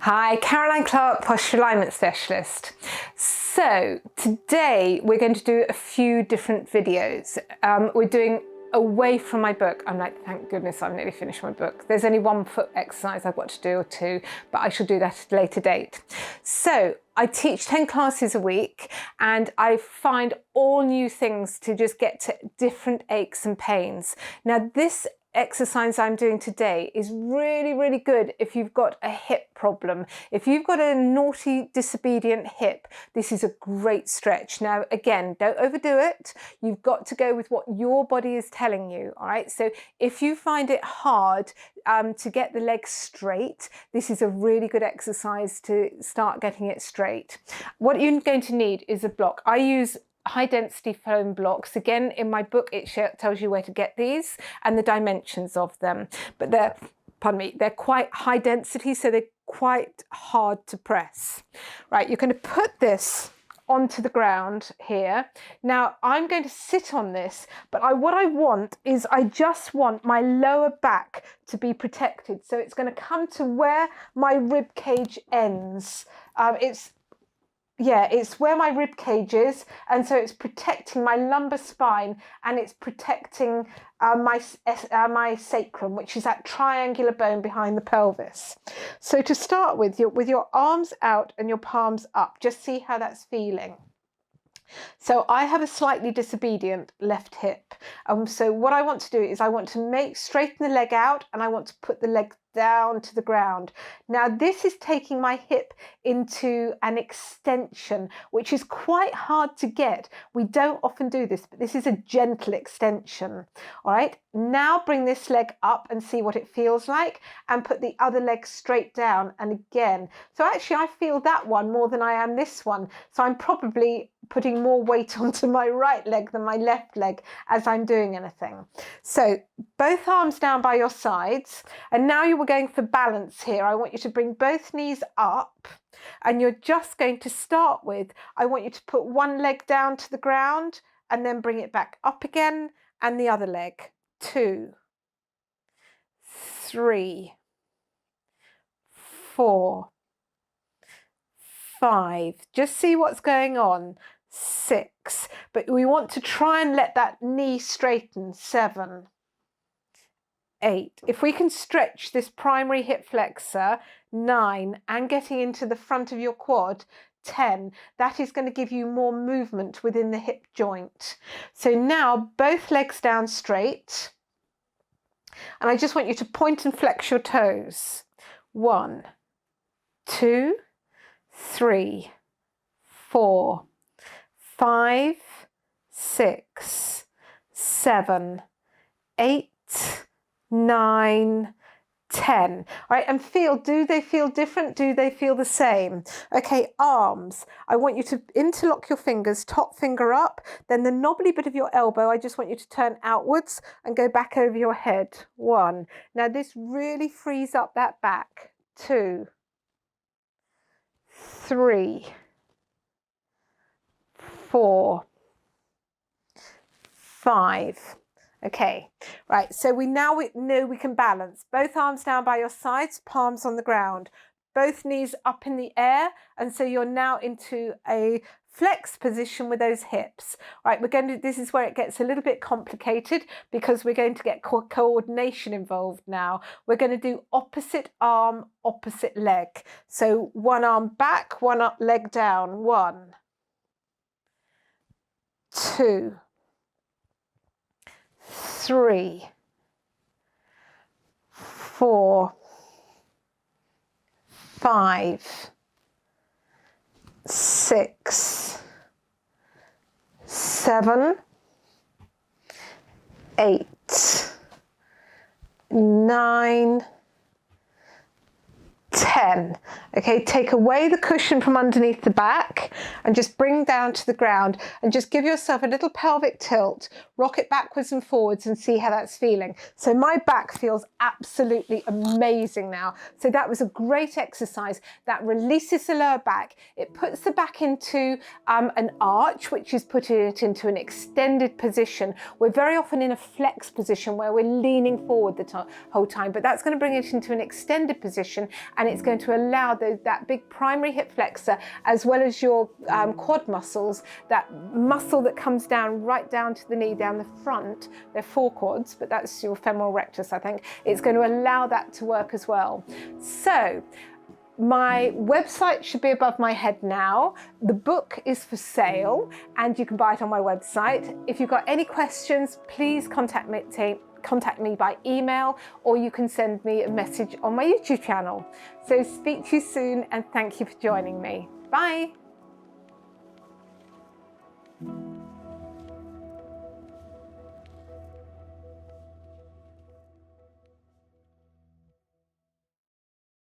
Hi, Caroline Clarke, Postural alignment specialist. So today we're going to do a few different videos. We're doing away from my book. I'm like, thank goodness I've nearly finished my book. There's only one foot exercise I've got to do or two, but I shall do that at a later date. So I teach 10 classes a week and I find all new things to just get to different aches and pains. Now this exercise I'm doing today is really good if you've got a hip problem. If you've got a naughty, disobedient hip, this is a great stretch. Now, again, don't overdo it. You've got to go with what your body is telling you, all right? So if you find it hard to get the legs straight, this is a really good exercise to start getting it straight. What you're going to need is a block. I use high density foam blocks. Again, in my book, it tells you where to get these and the dimensions of them. But they're quite high density, so they're quite hard to press. Right, you're going to put this onto the ground here. Now, I'm going to sit on this, but what I want is I just want my lower back to be protected. So it's going to come to where my rib cage ends. It's where my rib cage is, and so it's protecting my lumbar spine and it's protecting my sacrum, which is that triangular bone behind the pelvis. So to start with your arms out and your palms up, just see how that's feeling. So I have a slightly disobedient left hip. So what I want to do is I want to straighten the leg out and I want to put the leg down to the ground. Now this is taking my hip into an extension, which is quite hard to get. We don't often do this, but this is a gentle extension. All right, now bring this leg up and see what it feels like and put the other leg straight down. And again, so actually I feel that one more than I am this one. So I'm probably putting more weight onto my right leg than my left leg as I'm doing anything. So both arms down by your sides, and now you were going for balance here. I want you to bring both knees up, and you're just going to start with, I want you to put one leg down to the ground and then bring it back up again, and the other leg. 2, 3, 4, 5. Just see what's going on. 6, but we want to try and let that knee straighten. 7, 8. If we can stretch this primary hip flexor, 9, and getting into the front of your quad, 10, that is going to give you more movement within the hip joint. So now both legs down straight, and I just want you to point and flex your toes. 1, 2, 3, 4, 5, 6, 7, 8, 9, 10. All right, and do they feel different? Do they feel the same? Okay, arms. I want you to interlock your fingers, top finger up, then the knobbly bit of your elbow, I just want you to turn outwards and go back over your head. 1. Now this really frees up that back. 2, 3, 4, 5. Okay, right, so we know we can balance. Both arms down by your sides, palms on the ground, both knees up in the air, and so you're now into a flex position with those hips. Right, this is where it gets a little bit complicated because we're going to get coordination involved now. We're going to do opposite arm, opposite leg. So one arm back, one leg down. 1, 2, 3, 4, 5, 6, 7, 8, 9, 10. Okay, take away the cushion from underneath the back and just bring down to the ground and just give yourself a little pelvic tilt, rock it backwards and forwards and see how that's feeling. So my back feels absolutely amazing now. So that was a great exercise that releases the lower back. It puts the back into an arch, which is putting it into an extended position. We're very often in a flex position where we're leaning forward the whole time, but that's going to bring it into an extended position and it's going to allow that big primary hip flexor, as well as your quad muscles, that muscle that comes down right down to the knee, down the front. They're four quads, but that's your femoral rectus, I think. It's going to allow that to work as well. So my website should be above my head now. The book is for sale and you can buy it on my website. If you've got any questions, please contact me by email, or you can send me a message on my YouTube channel. So speak to you soon, and thank you for joining me. Bye.